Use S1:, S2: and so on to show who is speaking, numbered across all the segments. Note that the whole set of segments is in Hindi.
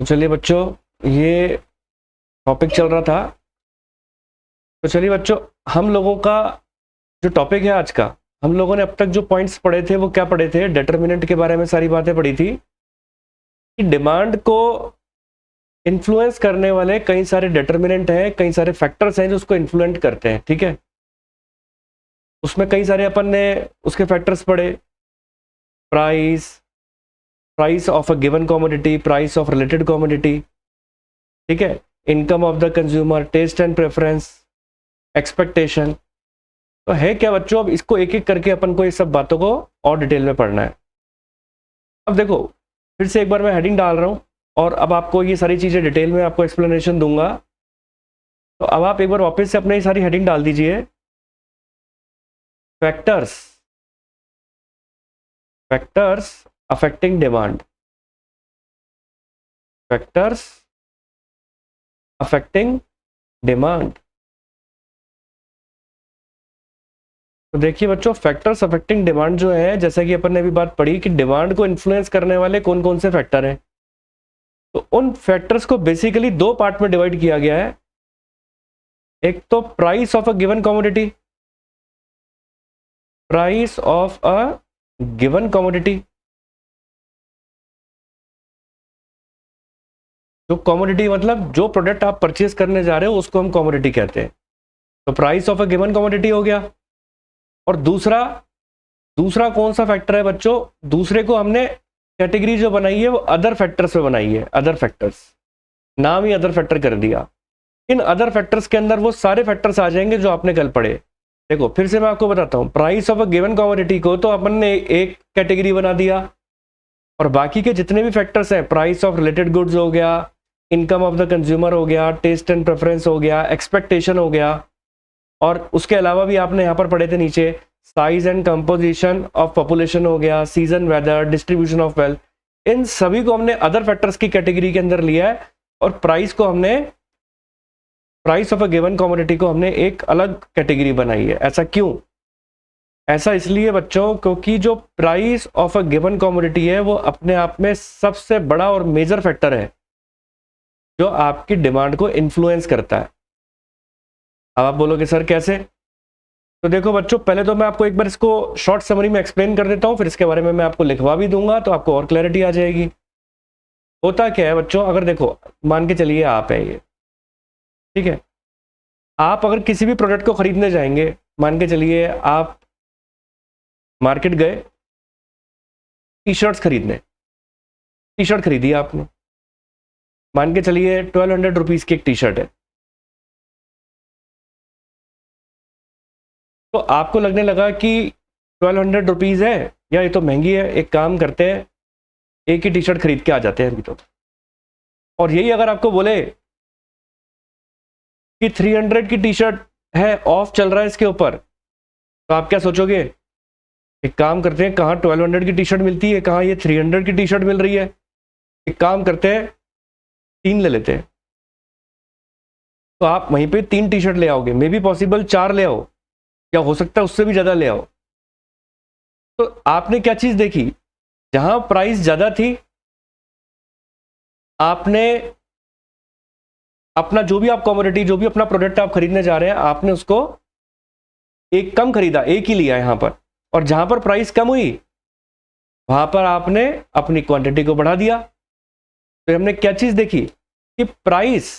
S1: तो चलिए बच्चों, ये टॉपिक चल रहा था। तो चलिए बच्चों, हम लोगों का जो टॉपिक है आज का, हम लोगों ने अब तक जो पॉइंट्स पढ़े थे वो क्या पढ़े थे? डिटर्मिनेंट के बारे में सारी बातें पढ़ी थी कि डिमांड को इन्फ्लुएंस करने वाले कई सारे डिटर्मिनेंट हैं, कई सारे फैक्टर्स हैं जो उसको इन्फ्लुएंस करते हैं। ठीक है, उसमें कई सारे अपन ने उसके फैक्टर्स पढ़े। Price, price of a given commodity, price of related commodity, ठीक है, income of the consumer, taste and preference, expectation. तो है क्या बच्चों, अब इसको एक एक करके अपन को ये सब बातों को और डिटेल में पढ़ना है। अब देखो, फिर से एक बार मैं हेडिंग डाल रहा हूँ और अब आपको ये सारी चीज़ें डिटेल में आपको एक्सप्लेनेशन दूंगा। तो अब आप एक बार वापस से अपने ये सारी हेडिंग डाल दीजिए। Factors, factors affecting demand, factors affecting demand. तो देखिए बच्चों, फैक्टर्स अफेक्टिंग डिमांड जो है, जैसा कि अपन ने अभी बात पढ़ी कि डिमांड को इन्फ्लुएंस करने वाले कौन कौन से फैक्टर हैं। तो उन फैक्टर्स को बेसिकली दो पार्ट में डिवाइड किया गया है। एक तो price of a given commodity, price of a given commodity, जो कमोडिटी मतलब जो प्रोडक्ट आप परचेज करने जा रहे हो उसको हम कमोडिटी कहते हैं। तो price of a given commodity हो गया। और दूसरा, दूसरा कौन सा फैक्टर है बच्चों? दूसरे को हमने कैटेगरी जो बनाई है वो अदर फैक्टर्स में बनाई है। अदर फैक्टर्स, नाम ही अदर फैक्टर कर दिया। इन अदर फैक्टर्स के अंदर वो सारे फैक्टर्स आ जाएंगे जो आपने कल पढ़े। देखो फिर से मैं आपको बताता हूँ, price of a given commodity को तो अपन ने एक कैटेगरी बना दिया, और बाकी के जितने भी फैक्टर्स हैं, प्राइस ऑफ रिलेटेड गुड्स हो गया, इनकम ऑफ द कंज्यूमर हो गया, टेस्ट एंड प्रेफरेंस हो गया, एक्सपेक्टेशन हो गया, और उसके अलावा भी आपने यहाँ पर पढ़े थे नीचे, size and composition of population हो गया, season, weather, distribution of wealth. इन सभी को हमने अदर फैक्टर्स की कैटेगरी के अंदर लिया है, और प्राइस को हमने, price of a given commodity को हमने एक अलग कैटेगरी बनाई है। ऐसा क्यों? ऐसा इसलिए बच्चों क्योंकि जो price of a given commodity है वो अपने आप में सबसे बड़ा और मेजर फैक्टर है जो आपकी डिमांड को इन्फ्लुएंस करता है। अब आप बोलोगे सर कैसे? तो देखो बच्चों, पहले तो मैं आपको एक बार इसको शॉर्ट समरी में एक्सप्लेन कर देता हूँ, फिर इसके बारे में मैं आपको लिखवा भी दूंगा तो आपको और क्लैरिटी आ जाएगी। होता क्या है बच्चों, अगर देखो मान के चलिए आप है ये, ठीक है, आप अगर किसी भी प्रोडक्ट को खरीदने जाएंगे, मान के चलिए आप मार्केट गए टी शर्ट्स खरीदने, टी शर्ट खरीदी आपने, मान के चलिए 1200 रुपीज़ की एक टी शर्ट है। तो आपको लगने लगा कि 1200 रुपीज़ है या ये तो महंगी है, एक काम करते हैं एक ही टी शर्ट खरीद के आ जाते हैं अभी तो। और यही अगर आपको बोले कि 300 की टी शर्ट है, ऑफ चल रहा है इसके ऊपर, तो आप क्या सोचोगे? एक काम करते हैं, कहाँ 1200 की टी शर्ट मिलती है, कहाँ ये 300 की टी शर्ट मिल रही है, एक काम करते हैं 3 ले लेते हैं। तो आप वहीं पे 3 टी शर्ट ले आओगे, मे बी पॉसिबल 4 ले आओ, या हो सकता है उससे भी ज़्यादा ले आओ। तो आपने क्या चीज़ देखी? जहां प्राइस ज़्यादा थी, आपने अपना जो भी आप कमोडिटी, जो भी अपना प्रोडक्ट आप खरीदने जा रहे हैं, आपने उसको एक कम खरीदा, एक ही लिया यहां पर। और जहां पर प्राइस कम हुई वहां पर आपने अपनी क्वांटिटी को बढ़ा दिया। तो हमने क्या चीज़ देखी कि प्राइस,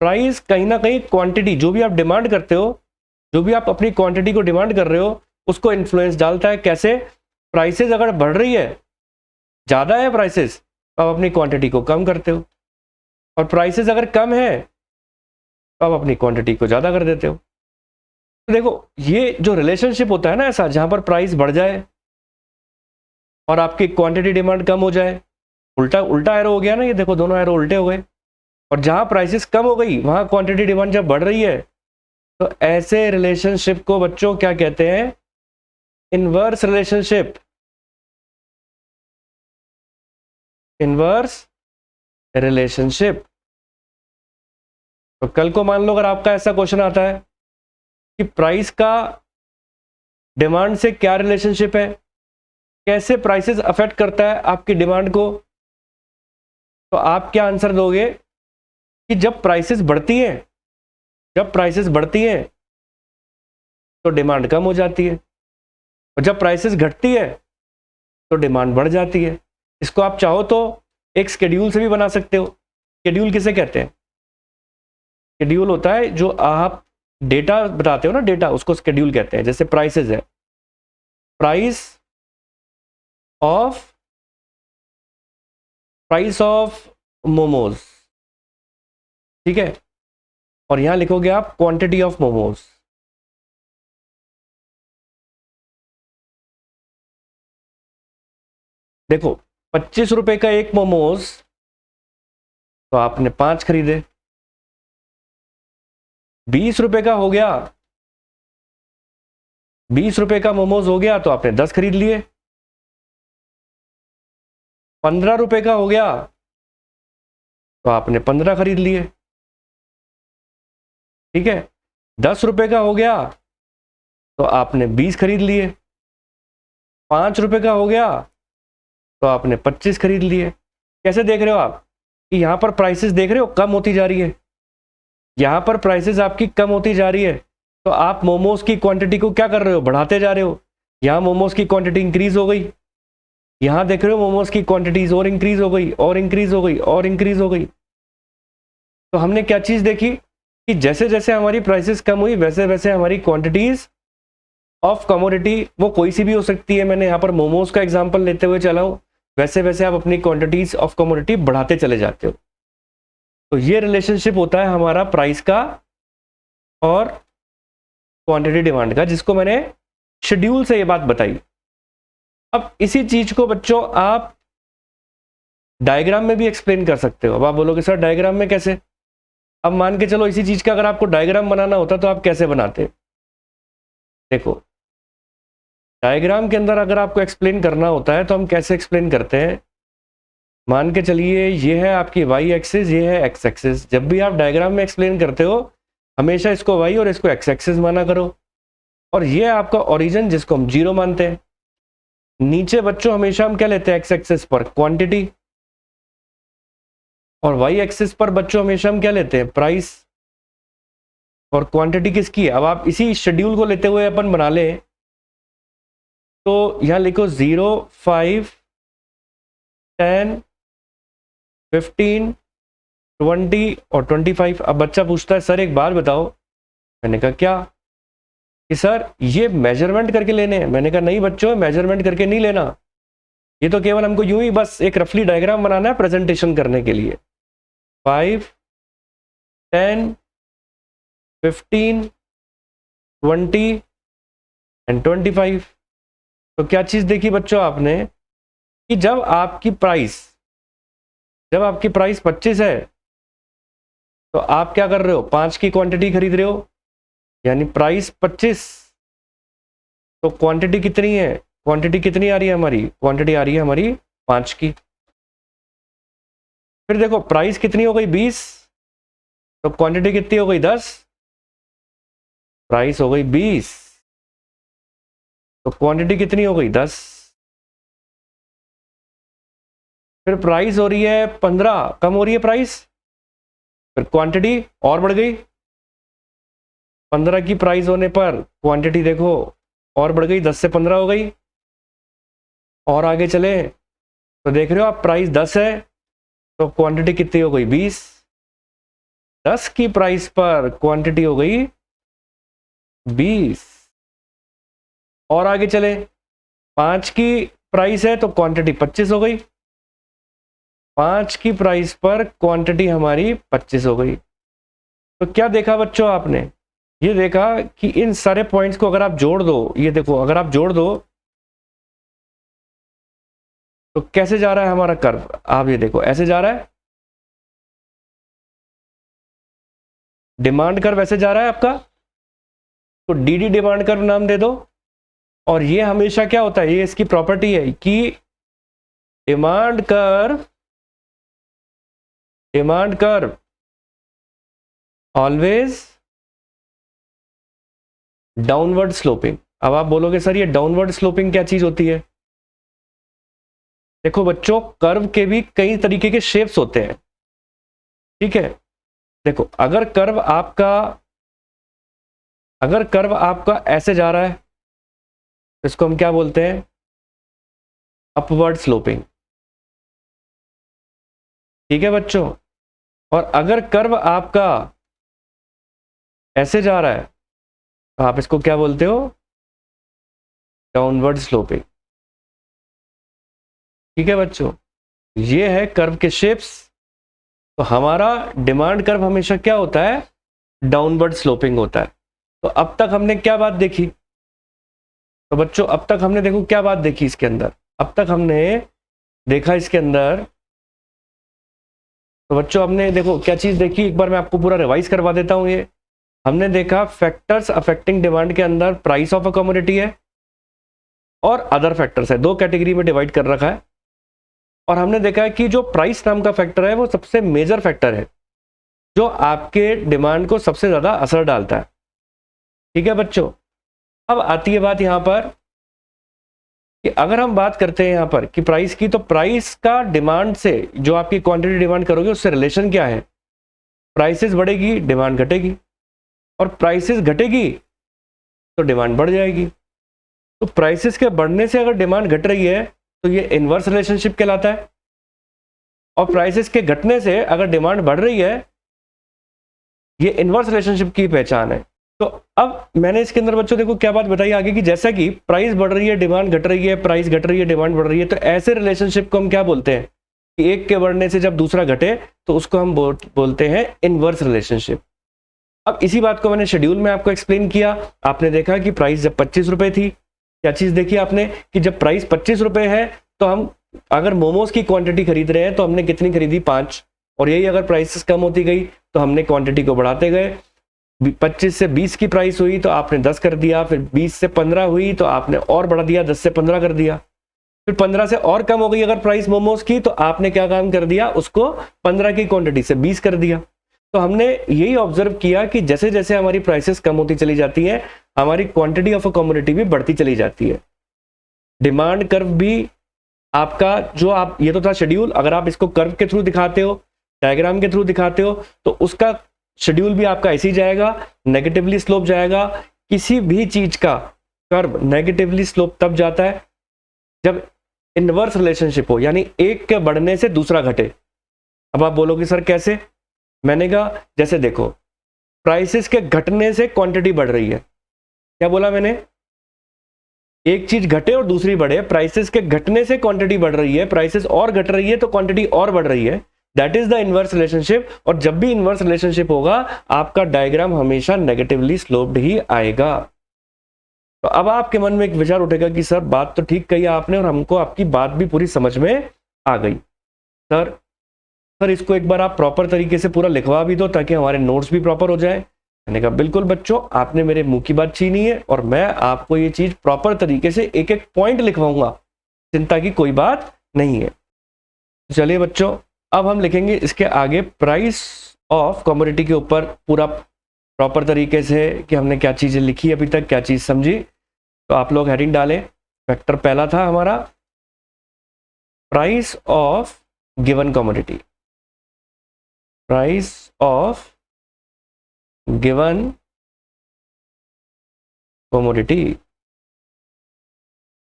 S1: प्राइस कहीं ना कहीं क्वांटिटी, जो भी आप डिमांड करते हो, जो भी आप अपनी क्वांटिटी को डिमांड कर रहे हो, उसको इन्फ्लुएंस डालता है। कैसे? प्राइसेस अगर बढ़ रही है, ज़्यादा है प्राइसेस, तो आप अपनी क्वांटिटी को कम करते हो, और प्राइसेस अगर कम है तो आप अपनी क्वांटिटी को ज़्यादा कर देते हो। तो देखो, ये जो रिलेशनशिप होता है ना ऐसा, जहाँ पर प्राइस बढ़ जाए और आपकी क्वांटिटी डिमांड कम हो जाए, उल्टा उल्टा एरो हो गया ना, ये देखो दोनों एरो उल्टे हो गए। और जहाँ प्राइसेस कम हो गई वहाँ क्वांटिटी डिमांड जब बढ़ रही है, तो ऐसे रिलेशनशिप को बच्चों क्या कहते हैं? Inverse relationship. Inverse relationship. तो कल को मान लो अगर आपका ऐसा क्वेश्चन आता है कि प्राइस का डिमांड से क्या रिलेशनशिप है, कैसे प्राइसेस अफेक्ट करता है आपकी डिमांड को, तो आप क्या आंसर दोगे कि जब प्राइसेस बढ़ती हैं, जब प्राइसेस बढ़ती हैं तो डिमांड कम हो जाती है, और जब प्राइसेस घटती है तो डिमांड बढ़ जाती है। इसको आप चाहो तो एक शेड्यूल से भी बना सकते हो। शेड्यूल किसे कहते हैं? शेड्यूल होता है जो आप डेटा बताते हो ना, डेटा, उसको शेड्यूल कहते हैं। जैसे प्राइसेस है, प्राइस ऑफ मोमोज, ठीक है, और यहां लिखोगे आप क्वांटिटी ऑफ मोमोज। देखो 25 रुपए का एक मोमोज, तो आपने 5 खरीदे। 20 रुपए का हो गया, 20 रुपए का मोमोज हो गया तो आपने 10 खरीद लिए। 15 रुपए का हो गया तो आपने 15 खरीद लिए, ठीक है। 10 रुपए का हो गया तो आपने 20 खरीद लिए। 5 रुपए का हो गया तो आपने 25 खरीद लिए। कैसे देख रहे हो आप कि यहां पर प्राइसेस देख रहे हो कम होती जा रही है, यहां पर प्राइसेस आपकी कम होती जा रही है, तो आप मोमोज की क्वांटिटी को क्या कर रहे हो, बढ़ाते जा रहे हो। यहां मोमोज की क्वांटिटी इंक्रीज हो गई, यहां देख रहे हो मोमोज की क्वांटिटीज और इंक्रीज हो गई, और इंक्रीज हो गई, और इंक्रीज हो गई। तो हमने क्या चीज देखी कि जैसे जैसे हमारी प्राइसेस कम हुई वैसे वैसे हमारी क्वांटिटीज ऑफ कमोडिटी, वो कोई सी भी हो सकती है, मैंने यहाँ पर मोमोज का एग्जांपल लेते हुए चला हूँ, वैसे वैसे आप अपनी क्वांटिटीज ऑफ कमोडिटी बढ़ाते चले जाते हो। तो ये रिलेशनशिप होता है हमारा प्राइस का और क्वांटिटी डिमांड का, जिसको मैंने शेड्यूल से ये बात बताई। अब इसी चीज को बच्चों आप डायग्राम में भी एक्सप्लेन कर सकते हो। अब आप बोलोगे सर डायग्राम में कैसे? अब मान के चलो इसी चीज का अगर आपको डायग्राम बनाना होता तो आप कैसे बनाते? देखो डायग्राम के अंदर अगर आपको एक्सप्लेन करना होता है तो हम कैसे एक्सप्लेन करते हैं। मान के चलिए ये है आपकी वाई एक्सिस, ये है एक्स एक्सिस। जब भी आप डायग्राम में एक्सप्लेन करते हो हमेशा इसको वाई और इसको एक्स एक्सिस माना करो, और ये है आपका ओरिजिन जिसको हम 0 मानते हैं। नीचे बच्चों हमेशा हम क्या लेते हैं, एक्स एक्सिस पर क्वांटिटी, और वाई एक्सिस पर बच्चों हमेशा हम क्या लेते हैं, प्राइस। और क्वांटिटी किसकी है? अब आप इसी शेड्यूल को लेते हुए अपन बना लें तो यहां लिखो 0, 5, 10, 15, 20 और 25। अब बच्चा पूछता है सर एक बात बताओ। मैंने कहा क्या? कि सर ये मेजरमेंट करके लेने हैं। मैंने कहा नहीं बच्चों, मेजरमेंट करके नहीं लेना, ये तो केवल हमको यूं ही बस एक रफली डायग्राम बनाना है प्रेजेंटेशन करने के लिए। 5, 10, 15, 20 एंड 25। तो क्या चीज देखी बच्चों आपने कि जब आपकी प्राइस 25 है तो आप क्या कर रहे हो, 5 की क्वांटिटी खरीद रहे हो, यानी प्राइस 25, तो क्वांटिटी कितनी है, क्वांटिटी कितनी आ रही है हमारी, क्वांटिटी आ रही है हमारी 5 की। फिर देखो प्राइस कितनी हो गई 20, तो क्वांटिटी कितनी हो गई 10, प्राइस हो गई 20 तो क्वांटिटी कितनी हो गई 10। फिर प्राइस हो रही है 15, कम हो रही है प्राइस, फिर क्वांटिटी और बढ़ गई। 15 की प्राइस होने पर क्वांटिटी देखो और बढ़ गई, 10 से 15 हो गई। और आगे चले तो देख रहे हो आप प्राइस 10 है तो क्वांटिटी कितनी हो गई 20। 10 की प्राइस पर क्वांटिटी हो गई 20। और आगे चले 5 की प्राइस है तो क्वांटिटी 25 हो गई। 5 की प्राइस पर क्वांटिटी हमारी 25 हो गई। तो क्या देखा बच्चों आपने, ये देखा कि इन सारे पॉइंट्स को अगर आप जोड़ दो, ये देखो अगर आप जोड़ दो तो कैसे जा रहा है हमारा कर्व, आप ये देखो ऐसे जा रहा है, डिमांड कर्व ऐसे जा रहा है आपका, तो डीडी डिमांड कर्व नाम दे दो। और ये हमेशा क्या होता है, ये इसकी प्रॉपर्टी है कि demand curve always downward sloping. अब आप बोलोगे सर ये डाउनवर्ड स्लोपिंग क्या चीज होती है? देखो बच्चों, कर्व के भी कई तरीके के शेप्स होते हैं, ठीक है। देखो अगर कर्व आपका ऐसे जा रहा है तो इसको हम क्या बोलते हैं, अपवर्ड स्लोपिंग, ठीक है बच्चों। और अगर कर्व आपका ऐसे जा रहा है तो आप इसको क्या बोलते हो, डाउनवर्ड स्लोपिंग, ठीक है बच्चों। ये है कर्व के शेप्स। तो हमारा डिमांड कर्व हमेशा क्या होता है, डाउनवर्ड स्लोपिंग होता है। तो अब तक हमने क्या बात देखी, तो बच्चों अब तक हमने देखो क्या बात देखी इसके अंदर, अब तक हमने देखा इसके अंदर, तो बच्चों हमने देखो क्या चीज देखी, एक बार मैं आपको पूरा रिवाइज करवा देता हूं। ये हमने देखा फैक्टर्स अफेक्टिंग डिमांड के अंदर प्राइस ऑफ अ कमोडिटी है और अदर फैक्टर्स है, दो कैटेगरी में डिवाइड कर रखा है। और हमने देखा है कि जो प्राइस नाम का फैक्टर है वो सबसे मेजर फैक्टर है जो आपके डिमांड को सबसे ज्यादा असर डालता है, ठीक है बच्चों। अब आती है बात यहां पर कि अगर हम बात करते हैं यहां पर कि प्राइस की, तो प्राइस का डिमांड से, जो आपकी क्वांटिटी डिमांड करोगे उससे रिलेशन क्या है, प्राइसेस बढ़ेगी डिमांड घटेगी, और प्राइसेस घटेगी तो डिमांड बढ़ जाएगी। तो प्राइसेस के बढ़ने से अगर डिमांड घट रही है तो ये इनवर्स रिलेशनशिप कहलाता है, और प्राइसेस के घटने से अगर डिमांड बढ़ रही है, ये इनवर्स रिलेशनशिप की पहचान है। तो अब मैंने इसके अंदर बच्चों देखो क्या बात बताई आगे, कि जैसा कि प्राइस बढ़ रही है डिमांड घट रही है, प्राइस घट रही है डिमांड बढ़ रही है, तो ऐसे रिलेशनशिप को हम क्या बोलते हैं कि एक के बढ़ने से जब दूसरा घटे तो उसको हम बोलते हैं इनवर्स रिलेशनशिप। अब इसी बात को मैंने शेड्यूल में आपको एक्सप्लेन किया। आपने देखा कि प्राइस जब 25 रुपए थी, क्या चीज देखी आपने कि जब प्राइस 25 रुपए है तो हम अगर मोमोज की क्वांटिटी खरीद रहे हैं तो हमने कितनी खरीदी, 5, और यही अगर प्राइसेस कम होती गई तो हमने क्वांटिटी को बढ़ाते गए। 25 से 20 की प्राइस हुई तो आपने 10 कर दिया, फिर 20 से 15 हुई तो आपने और बढ़ा दिया, 10 से 15 कर दिया, फिर 15 से और कम हो गई अगर प्राइस मोमोज की तो आपने क्या काम कर दिया, उसको 15 की क्वांटिटी से 20 कर दिया। तो हमने यही ऑब्जर्व किया कि जैसे जैसे हमारी प्राइसेस कम होती चली जाती है, हमारी क्वांटिटी ऑफ अ कमोडिटी भी बढ़ती चली जाती है। डिमांड कर्व भी आपका जो आप, ये तो था शेड्यूल, अगर आप इसको कर्व के थ्रू दिखाते हो, डायग्राम के थ्रू दिखाते हो, तो उसका शेड्यूल भी आपका ऐसे ही जाएगा, नेगेटिवली स्लोप जाएगा। किसी भी चीज का कर्व नेगेटिवली स्लोप तब जाता है जब इनवर्स रिलेशनशिप हो, यानी एक के बढ़ने से दूसरा घटे। अब आप बोलोगे सर कैसे, मैंने कहा जैसे देखो, प्राइसेस के घटने से क्वांटिटी बढ़ रही है, क्या बोला मैंने, एक चीज घटे और दूसरी बढ़े, प्राइसेस के घटने से क्वांटिटी बढ़ रही है, प्राइसेस और घट रही है तो क्वांटिटी और बढ़ रही है, that is the inverse relationship. और जब भी इनवर्स रिलेशनशिप होगा आपका डायग्राम हमेशा नेगेटिवली स्लोप्ड ही आएगा। तो अब आपके मन में एक विचार उठेगा कि सर बात तो ठीक कही आपने और हमको आपकी बात भी पूरी समझ में आ गई, सर इसको एक बार आप प्रॉपर तरीके से पूरा लिखवा भी दो ताकि हमारे नोट्स भी प्रॉपर हो जाए। मैंने कहा बिल्कुल बच्चों, आपने मेरे मुंह की बात छीनी है और मैं आपको ये चीज प्रॉपर तरीके से एक एक पॉइंट लिखवाऊंगा, चिंता की कोई बात नहीं है। चलिए बच्चों, अब हम लिखेंगे इसके आगे प्राइस ऑफ कमोडिटी के ऊपर पूरा प्रॉपर तरीके से कि हमने क्या चीजें लिखी अभी तक, क्या चीज समझी। तो आप लोग हेडिंग डालें। फैक्टर पहला था हमारा price of given commodity, price of given commodity,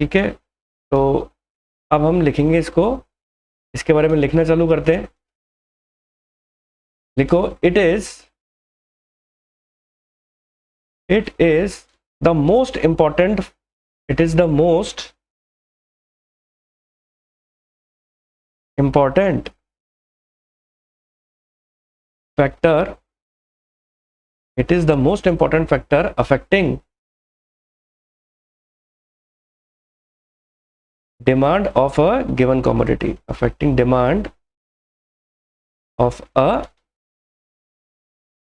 S1: ठीक है। तो अब हम लिखेंगे इसको, इसके बारे में लिखना चालू करते हैं। लिखो, it is the most important, it is the most important factor, it is the most important factor affecting demand of a given commodity, affecting demand of a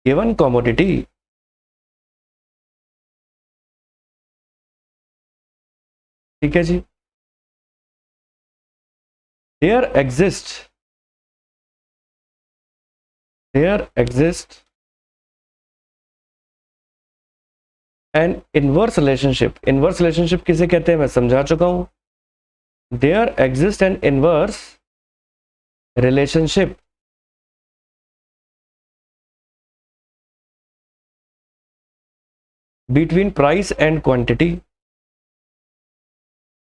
S1: given commodity, ठीक है जी। there exists an inverse relationship, inverse relationship किसे कहते हैं मैं समझा चुका हूं, there exist an inverse relationship between price and quantity,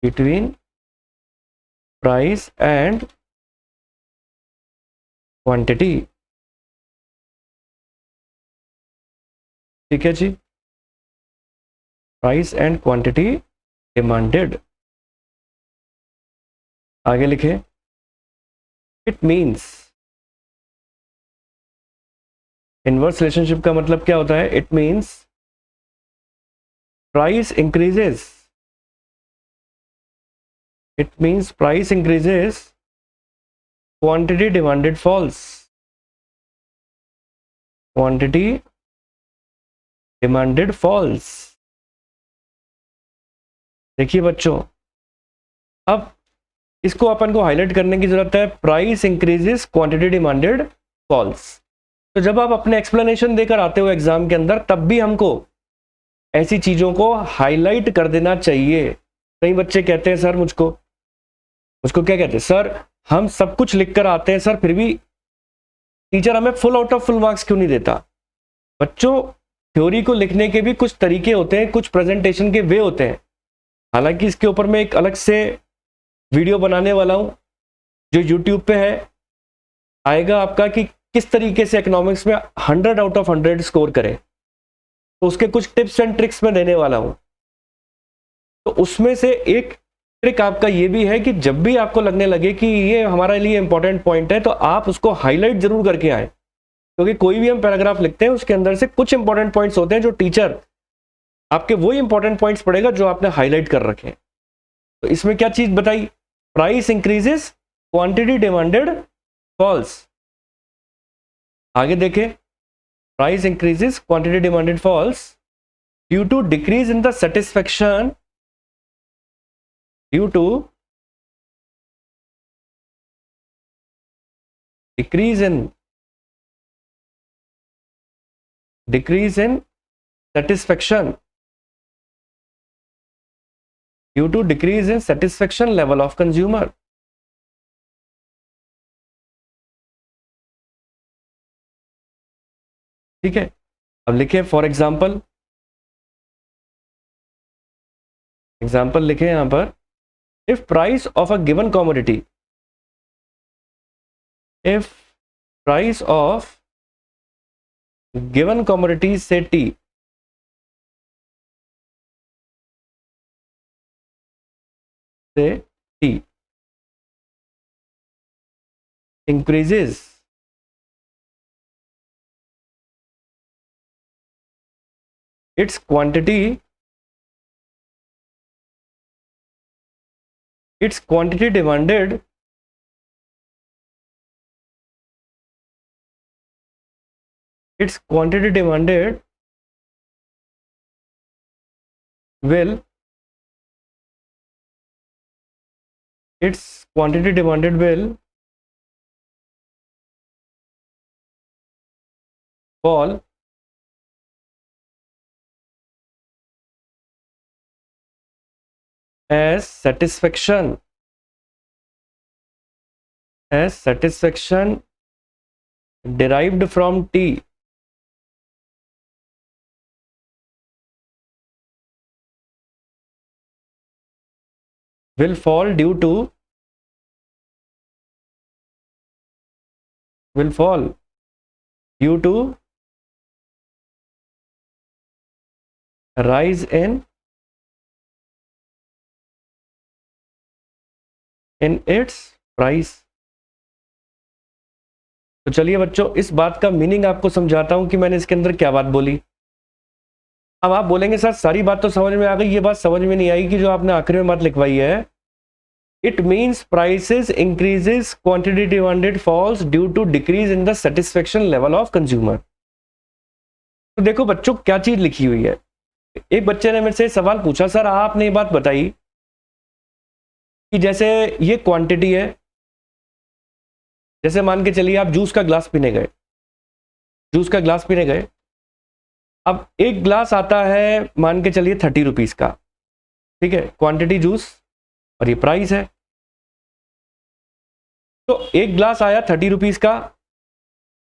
S1: between price and quantity। ठीक है जी, प्राइस एंड क्वांटिटी डिमांडेड। आगे लिखे, इट मीन्स, इनवर्स रिलेशनशिप का मतलब क्या होता है? It means price increases, it means price increases, quantity demanded falls, quantity demanded falls। देखिए बच्चों, अब इसको अपन को हाईलाइट करने की जरूरत है, price increases quantity demanded falls. तो जब आप अपने एक्सप्लेनेशन देकर आते हो एग्जाम के अंदर, तब भी हमको ऐसी चीजों को हाईलाइट कर देना चाहिए। कई बच्चे कहते हैं सर, मुझको क्या कहते हैं सर, हम सब कुछ लिख कर आते हैं सर, फिर भी टीचर हमें full out of full marks क्यों नहीं देता? बच्चों, थ्योरी को लिखने के भी कुछ तरीके होते हैं, कुछ प्रेजेंटेशन के वे होते हैं। हालांकि इसके ऊपर मैं एक अलग से वीडियो बनाने वाला हूं जो यूट्यूब पे है, आएगा आपका, कि किस तरीके से इकोनॉमिक्स में 100 आउट ऑफ 100 स्कोर करें। तो उसके कुछ टिप्स एंड ट्रिक्स मैं देने वाला हूं। तो उसमें से एक ट्रिक आपका ये भी है कि जब भी आपको लगने लगे कि ये हमारे लिए इंपॉर्टेंट पॉइंट है, तो आप उसको हाईलाइट जरूर करके आए, क्योंकि कोई भी हम पैराग्राफ लिखते हैं उसके अंदर से कुछ इंपॉर्टेंट पॉइंट्स होते हैं जो टीचर आपके वही इंपॉर्टेंट पॉइंट्स पढ़ेगा जो आपने हाईलाइट कर रखे हैं। तो इसमें क्या चीज बताई? Price increases, quantity demanded falls. आगे देखें, price increases, quantity demanded falls due to decrease in the satisfaction, due to decrease in satisfaction, due to decrease in satisfaction level of consumer। ठीक है, अब लिखे फॉर एग्जाम्पल लिखे यहां पर, if price of a given commodity, if price of given commodity से T, increases its quantity demanded will fall as satisfaction derived from T will fall due to rise in its price। तो चलिए बच्चों, इस बात का मीनिंग आपको समझाता हूं कि मैंने इसके अंदर क्या बात बोली। अब आप बोलेंगे सर सारी बात तो समझ में आ गई, ये बात समझ में नहीं आई कि जो आपने आखिर में बात लिखवाई है, it means prices increases, quantity demanded falls due to decrease in the satisfaction level of consumer. तो देखो बच्चों, क्या चीज लिखी हुई है। एक बच्चे ने मेरे से सवाल पूछा, सर आपने ये बात बताई कि जैसे ये क्वांटिटी है, जैसे मान के चलिए आप जूस का ग्लास पीने गए, अब एक ग्लास आता है मान के चलिए 30 रुपीज का, ठीक है, क्वांटिटी जूस, और ये प्राइस है। तो एक ग्लास आया 30 रुपीज का,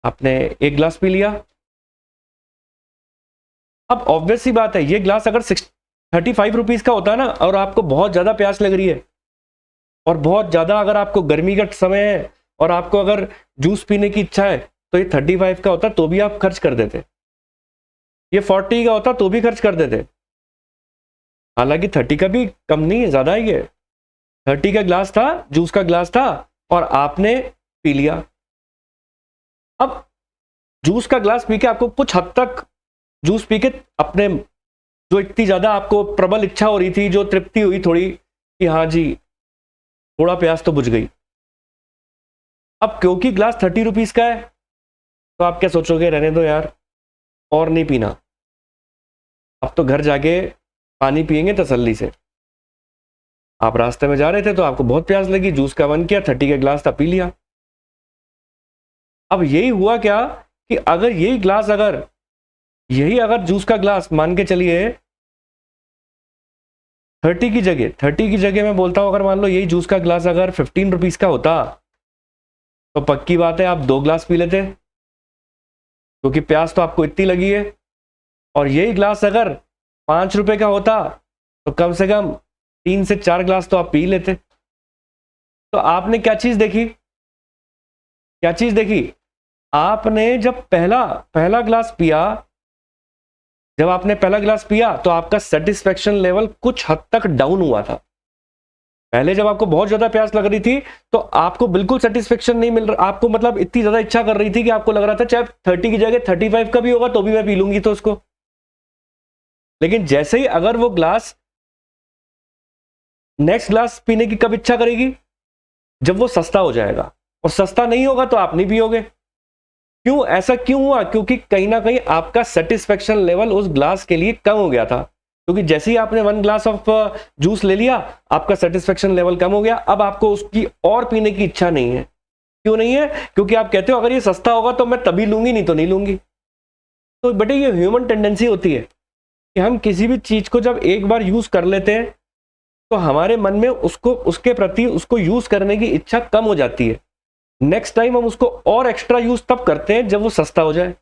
S1: आपने एक ग्लास पी लिया। अब ऑब्वियस सी बात है, ये ग्लास अगर 35 रुपीज का होता है ना, और आपको बहुत ज्यादा प्यास लग रही है और बहुत ज्यादा अगर आपको गर्मी का समय है और आपको अगर जूस पीने की इच्छा है, तो ये 35 का होता तो भी आप खर्च कर देते, ये 40 का होता तो भी खर्च कर देते। हालांकि 30 का भी कम नहीं है, ज्यादा ही है। 30 का ग्लास था, जूस का ग्लास था, और आपने पी लिया। अब जूस का ग्लास पी के आपको कुछ हद तक जूस पी के अपने जो इतनी ज्यादा आपको प्रबल इच्छा हो रही थी, जो तृप्ति हुई थोड़ी कि हाँ जी थोड़ा प्यास तो बुझ गई। अब क्योंकि ग्लास 30 रुपीज का है, तो आप क्या सोचोगे, रहने दो यार और नहीं पीना, अब तो घर जाके पानी पियेंगे तसल्ली से। आप रास्ते में जा रहे थे तो आपको बहुत प्यास लगी, जूस का मन किया, 30 का ग्लास था, पी लिया। अब यही हुआ क्या कि अगर यही अगर जूस का ग्लास मान के चलिए 30 की जगह मैं बोलता हूं, अगर मान लो यही जूस का ग्लास अगर 15 रुपीज का होता, तो पक्की बात है आप 2 ग्लास पी लेते, क्योंकि प्यास तो आपको इतनी लगी है। और यही ग्लास अगर 5 रुपए का होता, तो कम से कम 3 से 4 ग्लास तो आप पी लेते। तो आपने क्या चीज देखी, आपने जब पहला ग्लास पिया, जब आपने पहला ग्लास पिया तो आपका सेटिस्फेक्शन लेवल कुछ हद तक डाउन हुआ था। पहले जब आपको बहुत ज्यादा प्यास लग रही थी तो आपको बिल्कुल सेटिस्फेक्शन नहीं मिल रहा, आपको मतलब इतनी ज्यादा इच्छा कर रही थी कि आपको लग रहा था चाहे 30 की जगह 35 का भी होगा तो भी मैं पी लूंगी तो उसको। लेकिन जैसे ही अगर वो ग्लास नेक्स्ट ग्लास पीने की कब इच्छा करेगी, जब वो सस्ता हो जाएगा, और सस्ता नहीं होगा तो आप नहीं पियोगे। क्यों, ऐसा क्यों हुआ? क्योंकि कहीं ना कहीं आपका सेटिस्फेक्शन लेवल उस ग्लास के लिए कम हो गया था। क्योंकि जैसे ही आपने 1 ग्लास ऑफ जूस ले लिया, आपका सेटिस्फेक्शन लेवल कम हो गया, अब आपको उसकी और पीने की इच्छा नहीं है। क्यों नहीं है? क्योंकि आप कहते हो अगर ये सस्ता होगा तो मैं तभी लूंगी, नहीं तो नहीं लूंगी। तो बेटे ये ह्यूमन टेंडेंसी होती है कि हम किसी भी चीज को जब एक बार यूज कर लेते हैं तो हमारे मन में उसके प्रति उसको यूज करने की इच्छा कम हो जाती है। नेक्स्ट टाइम हम उसको और एक्स्ट्रा यूज तब करते हैं जब वो सस्ता हो जाए,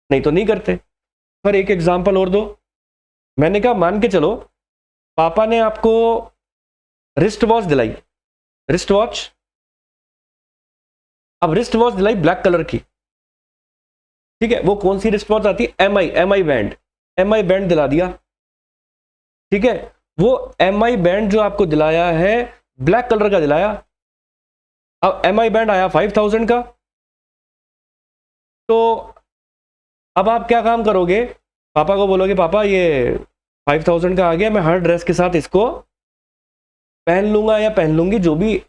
S1: नहीं तो नहीं करते। पर एक एग्जांपल और दो। मैंने कहा मान के चलो पापा ने आपको रिस्ट वॉच दिलाई, रिस्ट वॉच, अब रिस्ट वॉच दिलाई ब्लैक कलर की, ठीक है। वो कौन सी रिस्ट वॉच आती है? एम आई बैंड दिला दिया, ठीक है। वो एम आई बैंड जो आपको दिलाया है ब्लैक कलर का दिलाया। अब एम आई बैंड आया 5000 का, तो अब आप क्या काम करोगे? पापा को बोलोगे पापा ये 5000 का आ गया, मैं हर ड्रेस के साथ इसको पहन लूंगा या पहन लूंगी, जो भी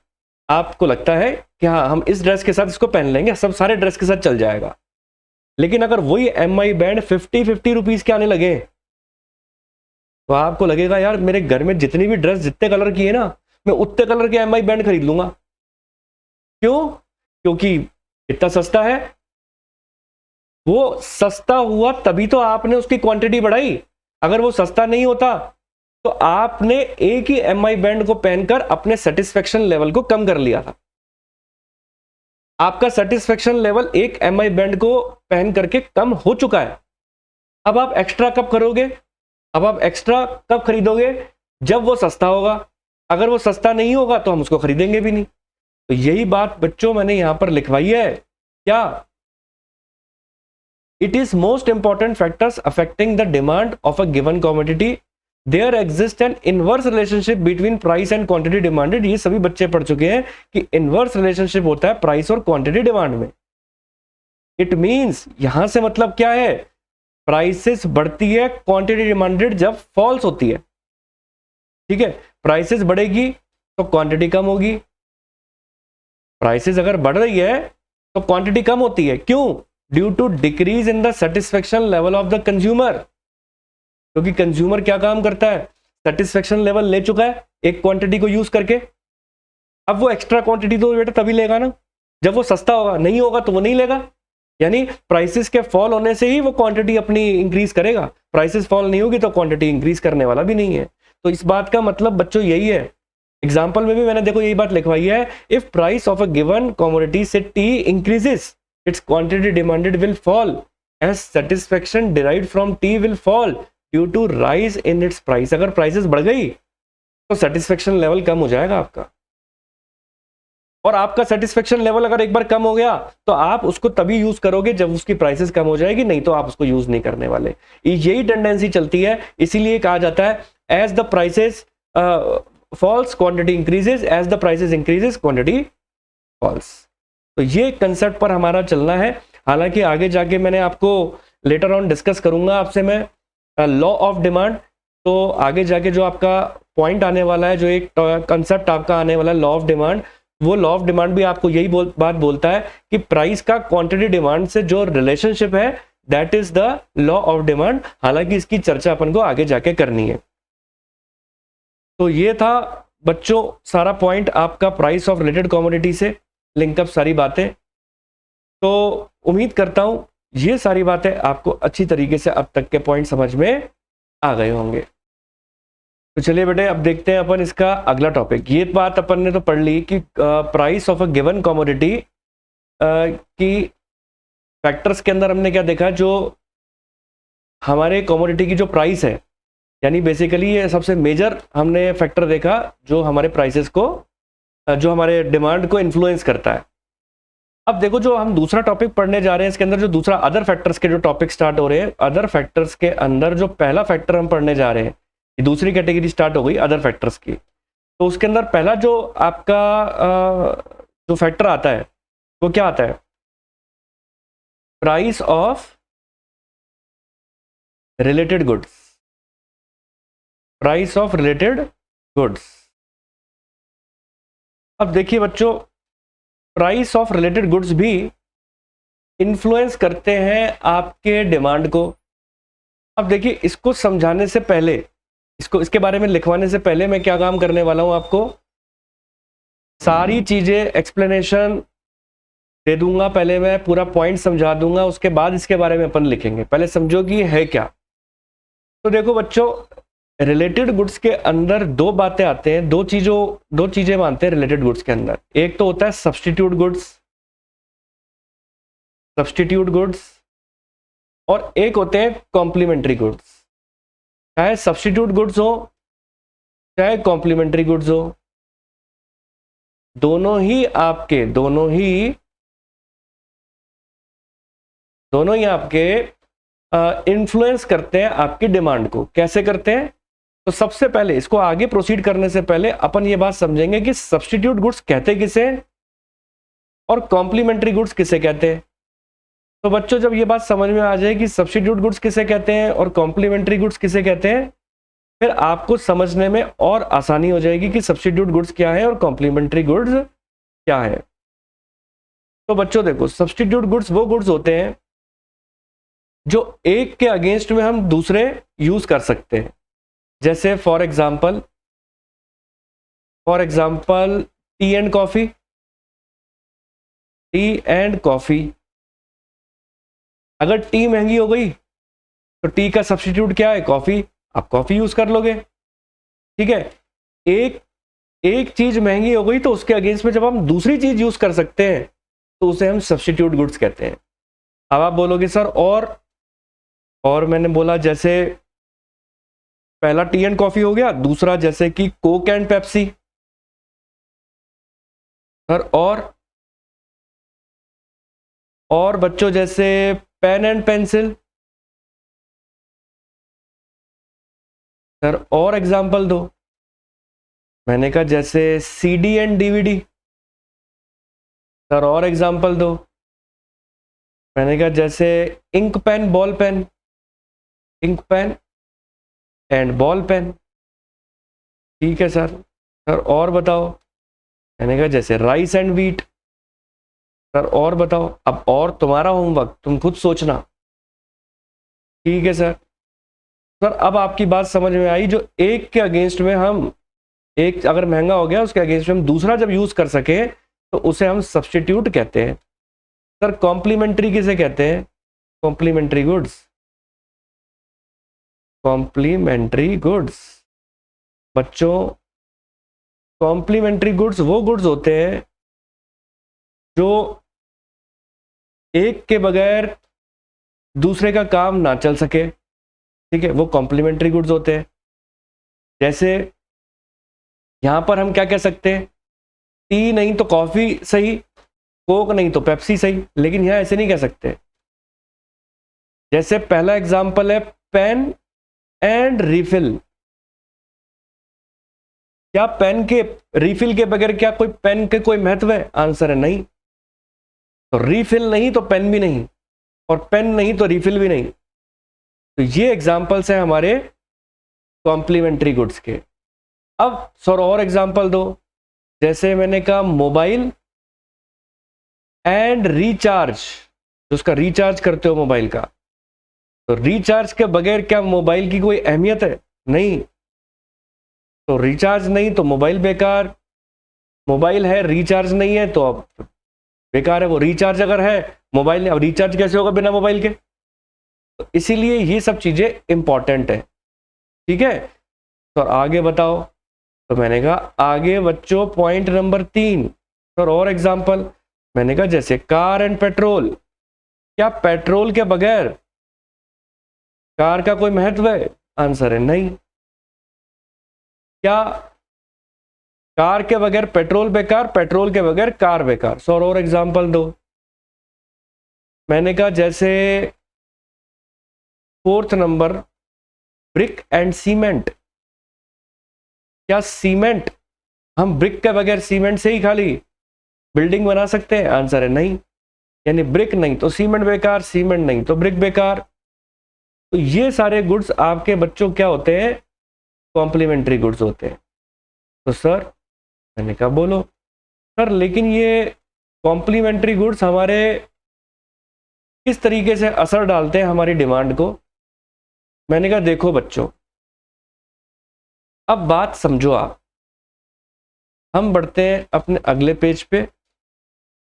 S1: आपको लगता है कि हाँ हम इस ड्रेस के साथ इसको पहन लेंगे, सब सारे ड्रेस के साथ चल जाएगा। लेकिन अगर वही एम आई बैंड 50 रुपीज के आने लगे तो आपको लगेगा यार मेरे घर में जितनी भी ड्रेस जितने कलर की है ना, मैं उतने कलर के एम आई बैंड खरीद लूंगा। क्यों? क्योंकि इतना सस्ता है। वो सस्ता हुआ तभी तो आपने उसकी क्वांटिटी बढ़ाई। अगर वो सस्ता नहीं होता तो आपने एक ही एम आई बैंड को पहनकर अपने सेटिस्फेक्शन लेवल को कम कर लिया था। आपका सेटिस्फेक्शन लेवल एक एम आई बैंड को पहन करके कम हो चुका है। अब आप एक्स्ट्रा कब करोगे? अब आप एक्स्ट्रा कब खरीदोगे? जब वो सस्ता होगा। अगर वो सस्ता नहीं होगा तो हम उसको खरीदेंगे भी नहीं। तो यही बात बच्चों मैंने यहां पर लिखवाई है। क्या? It is most important factors affecting the demand of a given commodity, there exist an inverse relationship between price and quantity demanded. ये सभी बच्चे पढ़ चुके हैं कि इनवर्स रिलेशनशिप होता है प्राइस और क्वांटिटी डिमांड में। इट मींस यहां से मतलब क्या है? प्राइसेस बढ़ती है, क्वांटिटी डिमांडेड जब फॉल्स होती है, ठीक है। प्राइसेस बढ़ेगी तो क्वांटिटी कम होगी। प्राइसेस अगर बढ़ रही है तो क्वांटिटी कम होती है। क्यों? Due to decrease in the satisfaction level of the consumer. क्योंकि कंज्यूमर क्या काम करता है? सेटिस्फेक्शन लेवल ले चुका है एक क्वांटिटी को यूज करके। अब वो एक्स्ट्रा क्वांटिटी तो बेटा तभी लेगा ना जब वो सस्ता होगा, नहीं होगा तो वो नहीं लेगा। यानी प्राइसेस के फॉल होने से ही वो क्वांटिटी अपनी इंक्रीज करेगा। प्राइसेस फॉल नहीं होगी तो क्वांटिटी इंक्रीज करने वाला भी नहीं है। तो इस बात का मतलब बच्चों यही है एग्जाम्पल में भी मैंने देखो यही बात लिखवाई है, if price of a given commodity say T increases its quantity demanded will fall as satisfaction derived from T will fall due to rise in its price. अगर प्राइसेस बढ़ गई तो सेटिस्फेक्शन लेवल कम हो जाएगा आपका, और आपका सेटिस्फेक्शन लेवल अगर एक बार कम हो गया तो आप उसको तभी यूज करोगे जब उसकी प्राइसेस कम हो जाएगी, नहीं तो आप उसको यूज नहीं करने वाले। यही टेंडेंसी चलती है, इसीलिए कहा जाता है as the prices falls quantity increases, as the prices increases quantity falls. तो ये कंसेप्ट पर हमारा चलना है। हालांकि आगे जाके मैंने आपको लेटर ऑन डिस्कस करूंगा आपसे मैं लॉ ऑफ डिमांड, तो आगे जाके जो आपका पॉइंट आने वाला है, जो एक कंसेप्ट आपका आने वाला है लॉ ऑफ डिमांड, वो लॉ ऑफ डिमांड भी आपको यही बात बोलता है कि प्राइस का क्वांटिटी डिमांड से जो रिलेशनशिप है that is the law of demand. हालांकि इसकी चर्चा अपन को आगे जाके करनी है। तो ये था बच्चों सारा पॉइंट आपका प्राइस ऑफ रिलेटेड कमोडिटी से लिंकअप सारी बातें। तो उम्मीद करता हूं ये सारी बातें आपको अच्छी तरीके से अब तक के पॉइंट समझ में आ गए होंगे। तो चलिए बेटे अब देखते हैं अपन इसका अगला टॉपिक। ये बात अपन ने तो पढ़ ली कि price of a given commodity की फैक्टर्स के अंदर हमने क्या देखा, जो हमारे कमोडिटी की जो प्राइस है, यानी बेसिकली ये सबसे मेजर हमने फैक्टर देखा जो हमारे प्राइसेस को, जो हमारे डिमांड को इन्फ्लुएंस करता है। अब देखो जो हम दूसरा टॉपिक पढ़ने जा रहे हैं इसके अंदर जो दूसरा अदर फैक्टर्स के जो टॉपिक स्टार्ट हो रहे हैं, अदर फैक्टर्स के अंदर जो पहला फैक्टर हम पढ़ने जा रहे हैं, दूसरी कैटेगरी स्टार्ट हो गई अदर फैक्टर्स की। तो उसके अंदर पहला जो आपका जो फैक्टर आता है वो क्या आता है, price of related goods. Price of related goods. अब देखिए बच्चों, प्राइस ऑफ रिलेटेड गुड्स भी इन्फ्लुएंस करते हैं आपके डिमांड को। अब देखिए इसको समझाने से पहले, इसके बारे में लिखवाने से पहले मैं क्या काम करने वाला हूं, आपको सारी चीजें एक्सप्लेनेशन दे दूंगा। पहले मैं पूरा पॉइंट समझा दूंगा, उसके बाद इसके बारे में अपन लिखेंगे। पहले समझो कि है क्या। तो देखो बच्चों, रिलेटेड गुड्स के अंदर दो बातें आते हैं, दो चीजें मानते हैं रिलेटेड गुड्स के अंदर। एक तो होता है सब्स्टिट्यूट गुड्स, और एक होते हैं कॉम्प्लीमेंट्री गुड्स। चाहे सब्स्टिट्यूट गुड्स हो चाहे कॉम्प्लीमेंट्री गुड्स हो, दोनों ही आपके इन्फ्लुएंस करते हैं आपकी डिमांड को। कैसे करते हैं, तो सबसे पहले इसको आगे प्रोसीड करने से पहले अपन ये बात समझेंगे कि सब्स्टिट्यूट गुड्स कहते किसे और कॉम्प्लीमेंट्री गुड्स किसे कहते हैं। तो बच्चों जब ये बात समझ में आ जाए कि सब्स्टिट्यूट गुड्स किसे कहते हैं और कॉम्प्लीमेंट्री गुड्स किसे कहते हैं, फिर आपको समझने में और आसानी हो जाएगी कि सब्स्टिट्यूट गुड्स क्या है और कॉम्प्लीमेंट्री गुड्स क्या है। तो बच्चों देखो, सब्स्टिट्यूट गुड्स वो गुड्स होते हैं जो एक के अगेंस्ट में हम दूसरे यूज कर सकते हैं। जैसे for example T and coffee. अगर टी महंगी हो गई तो टी का सब्स्टिट्यूट क्या है, कॉफी। आप कॉफी यूज कर लोगे, ठीक है। एक चीज महंगी हो गई तो उसके अगेंस्ट में जब हम दूसरी चीज यूज कर सकते हैं तो उसे हम सब्स्टिट्यूट गुड्स कहते हैं। अब आप बोलोगे सर और मैंने बोला जैसे पहला टी एंड कॉफी हो गया, दूसरा जैसे कि कोक एंड पेप्सी। सर और बच्चों जैसे पेन एंड पेंसिल। सर और एग्जाम्पल दो। मैंने कहा जैसे सीडी एंड डीवीडी। सर और एग्जाम्पल दो। मैंने कहा जैसे ink pen ball pen, ink pen and ball pen. ठीक है सर और बताओ। मैंने कहा जैसे राइस एंड व्हीट। सर और बताओ। अब और तुम्हारा होमवर्क, तुम खुद सोचना। ठीक है सर अब आपकी बात समझ में आई। जो एक के अगेंस्ट में हम, एक अगर महंगा हो गया उसके अगेंस्ट में हम दूसरा जब यूज कर सके तो उसे हम सब्स्टिट्यूट कहते हैं। सर कॉम्प्लीमेंट्री किसे कहते हैं, कॉम्प्लीमेंट्री गुड्स। बच्चों कॉम्प्लीमेंट्री गुड्स वो गुड्स होते हैं जो एक के बगैर दूसरे का काम ना चल सके, ठीक है, वो कॉम्प्लीमेंट्री गुड्स होते हैं। जैसे यहां पर हम क्या कह सकते हैं, टी नहीं तो कॉफी सही, कोक नहीं तो पेप्सी सही, लेकिन यहां ऐसे नहीं कह सकते। जैसे पहला एग्जांपल है पेन एंड रिफिल। क्या पेन के रिफिल के बगैर क्या कोई पेन के कोई महत्व है? आंसर है नहीं। तो रिफिल नहीं तो पेन भी नहीं, और पेन नहीं तो रिफिल भी नहीं। तो ये एग्जांपल्स हैं हमारे कॉम्प्लीमेंट्री गुड्स के। अब सर और एग्जांपल दो। जैसे मैंने कहा मोबाइल एंड रिचार्ज, जो उसका रिचार्ज करते हो मोबाइल का, तो रिचार्ज के बगैर क्या मोबाइल की कोई अहमियत है? नहीं। तो रिचार्ज नहीं तो मोबाइल बेकार, मोबाइल है रिचार्ज नहीं है तो अब बेकार है वो। रिचार्ज अगर है मोबाइल नहीं, अब रिचार्ज कैसे होगा बिना मोबाइल के? तो इसीलिए ये सब चीजें इंपॉर्टेंट है, ठीक है। तो आगे बताओ। तो मैंने कहा आगे बच्चों पॉइंट नंबर 3 और एग्जांपल। मैंने कहा जैसे कार एंड पेट्रोल, क्या पेट्रोल के बगैर कार का कोई महत्व है? आंसर है नहीं। क्या कार के बगैर पेट्रोल बेकार, पेट्रोल के बगैर कार बेकार? सर और एग्जांपल दो। मैंने कहा जैसे 4th number brick and cement. क्या सीमेंट, हम ब्रिक के बगैर सीमेंट से ही खाली बिल्डिंग बना सकते हैं? आंसर है नहीं। यानी ब्रिक नहीं तो सीमेंट बेकार, सीमेंट नहीं तो ब्रिक बेकार। तो ये सारे गुड्स आपके बच्चों क्या होते हैं? कॉम्प्लीमेंट्री गुड्स होते हैं। तो सर, मैंने कहा बोलो सर, लेकिन ये कॉम्प्लीमेंट्री गुड्स हमारे किस तरीके से असर डालते हैं हमारी डिमांड को? मैंने कहा देखो बच्चों, अब बात समझो आप। हम बढ़ते हैं अपने अगले पेज पे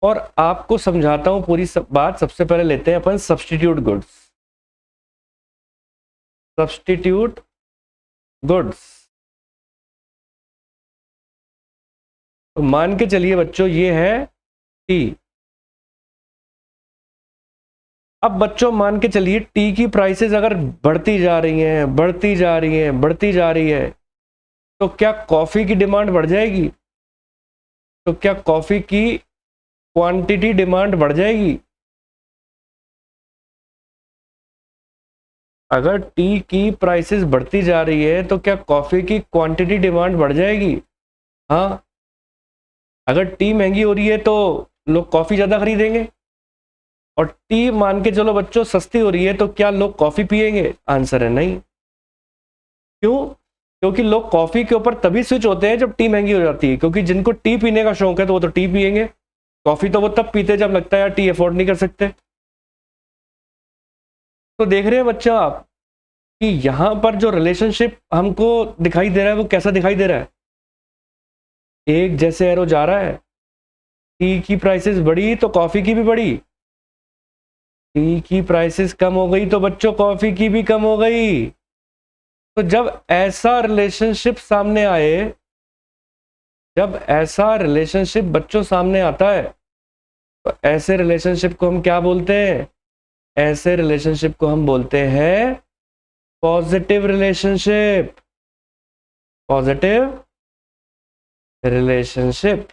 S1: और आपको समझाता हूं पूरी बात। सबसे पहले लेते हैं अपन सब्स्टिट्यूट गुड्स। सब्स्टिट्यूट गुड्स, तो मान के चलिए बच्चों ये है टी। अब बच्चों मान के चलिए टी की प्राइसेस अगर बढ़ती जा रही हैं, बढ़ती जा रही हैं, बढ़ती जा रही है, तो क्या कॉफी की डिमांड बढ़ जाएगी? तो क्या कॉफी की क्वांटिटी डिमांड बढ़ जाएगी? अगर टी की प्राइसेस बढ़ती जा रही है तो क्या कॉफी की क्वांटिटी डिमांड बढ़ जाएगी? हाँ। अगर टी महंगी हो रही है तो लोग कॉफी ज्यादा खरीदेंगे, और टी मान के चलो बच्चों सस्ती हो रही है तो क्या लोग कॉफी पिएंगे? आंसर है नहीं। क्यों? क्योंकि लोग कॉफी के ऊपर तभी स्विच होते हैं जब टी महंगी हो जाती है, क्योंकि जिनको टी पीने का शौक है तो वो तो टी पिएंगे। कॉफी तो वो तब पीते जब लगता है यार टी अफोर्ड नहीं कर सकते। तो देख रहे हैं बच्चा आप कि यहां पर जो रिलेशनशिप हमको दिखाई दे रहा है वो कैसा दिखाई दे रहा है? एक जैसे एरो जा रहा है, टी की प्राइसेस बढ़ी तो कॉफी की भी बढ़ी, टी की प्राइसेस कम हो गई तो बच्चों कॉफी की भी कम हो गई। तो जब ऐसा रिलेशनशिप सामने आए, जब ऐसा रिलेशनशिप बच्चों सामने आता है, तो ऐसे रिलेशनशिप को हम क्या बोलते हैं? ऐसे रिलेशनशिप को हम बोलते हैं पॉजिटिव रिलेशनशिप। Positive relationship.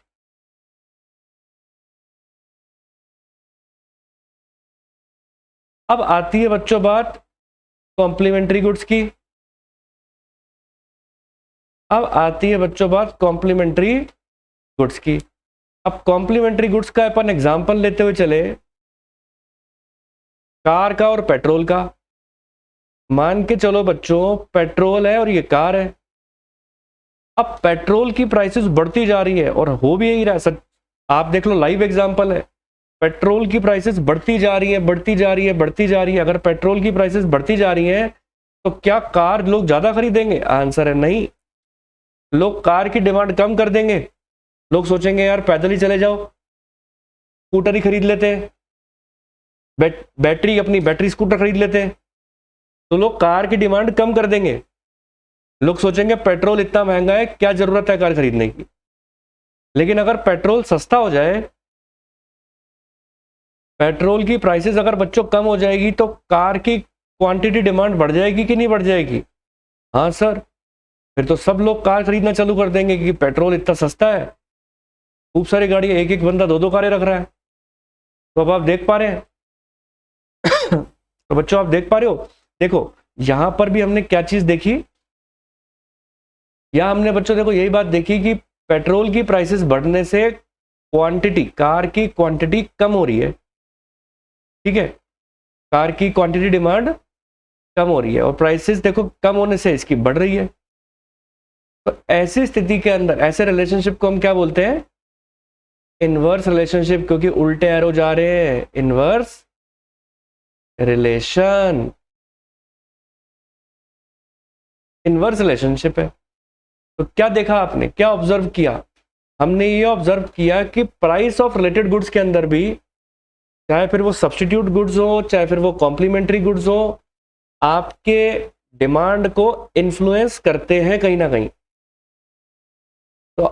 S1: अब आती है बच्चों बात कॉम्प्लीमेंट्री गुड्स की। अब आती है बच्चों बात कॉम्प्लीमेंट्री गुड्स की। अब कॉम्प्लीमेंट्री गुड्स का अपन एग्जांपल लेते हुए चले कार का और पेट्रोल का। मान के चलो बच्चों पेट्रोल है और ये कार है। अब पेट्रोल की प्राइसेस बढ़ती जा रही है और हो भी यही रहा है। आप देख लो, लाइव एग्जांपल है। पेट्रोल की प्राइसेस बढ़ती जा रही है, बढ़ती जा रही है, बढ़ती जा रही है। अगर पेट्रोल की प्राइसेस बढ़ती जा रही हैं तो क्या कार लोग ज्यादा खरीदेंगे? आंसर है नहीं। लोग कार की डिमांड कम कर देंगे। लोग सोचेंगे यार पैदल ही चले जाओ, स्कूटर ही खरीद लेते हैं, बैटरी अपनी बैटरी स्कूटर खरीद लेते हैं। तो लोग कार की डिमांड कम कर देंगे। लोग सोचेंगे पेट्रोल इतना महंगा है, क्या जरूरत है कार खरीदने की। लेकिन अगर पेट्रोल सस्ता हो जाए, पेट्रोल की प्राइसेस अगर बच्चों कम हो जाएगी तो कार की क्वांटिटी डिमांड बढ़ जाएगी कि नहीं बढ़ जाएगी? हाँ सर, फिर तो सब लोग कार खरीदना चालू कर देंगे क्योंकि पेट्रोल इतना सस्ता है। खूब सारी गाड़ी, एक एक बंदा 2-2 कारें रख रहा है। तो अब आप देख पा रहे हैं तो बच्चों आप देख पा रहे हो, देखो यहां पर भी हमने क्या चीज देखी, या हमने बच्चों देखो यही बात देखी कि पेट्रोल की प्राइसेस बढ़ने से क्वांटिटी, कार की क्वांटिटी कम हो रही है। ठीक है, कार की क्वांटिटी डिमांड कम हो रही है और प्राइसेस देखो कम होने से इसकी बढ़ रही है। तो ऐसी स्थिति के अंदर, ऐसे रिलेशनशिप को हम क्या बोलते हैं? इनवर्स रिलेशनशिप, क्योंकि उल्टे एरो जा रहे हैं। इनवर्स रिलेशन, इनवर्स रिलेशनशिप है। तो क्या देखा आपने, क्या ऑब्जर्व किया? हमने ये ऑब्जर्व किया कि प्राइस ऑफ रिलेटेड गुड्स के अंदर भी, चाहे फिर वो सब्स्टिट्यूट गुड्स हो, चाहे फिर वो कॉम्प्लीमेंट्री गुड्स हो, आपके डिमांड को इन्फ्लुएंस करते हैं कहीं ना कहीं। तो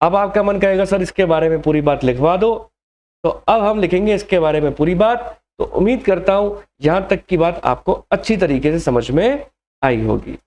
S1: अब आपका मन कहेगा सर इसके बारे में पूरी बात लिखवा दो, तो अब हम लिखेंगे इसके बारे में पूरी बात। तो उम्मीद करता हूं यहां तक की बात आपको अच्छी तरीके से समझ में आई होगी।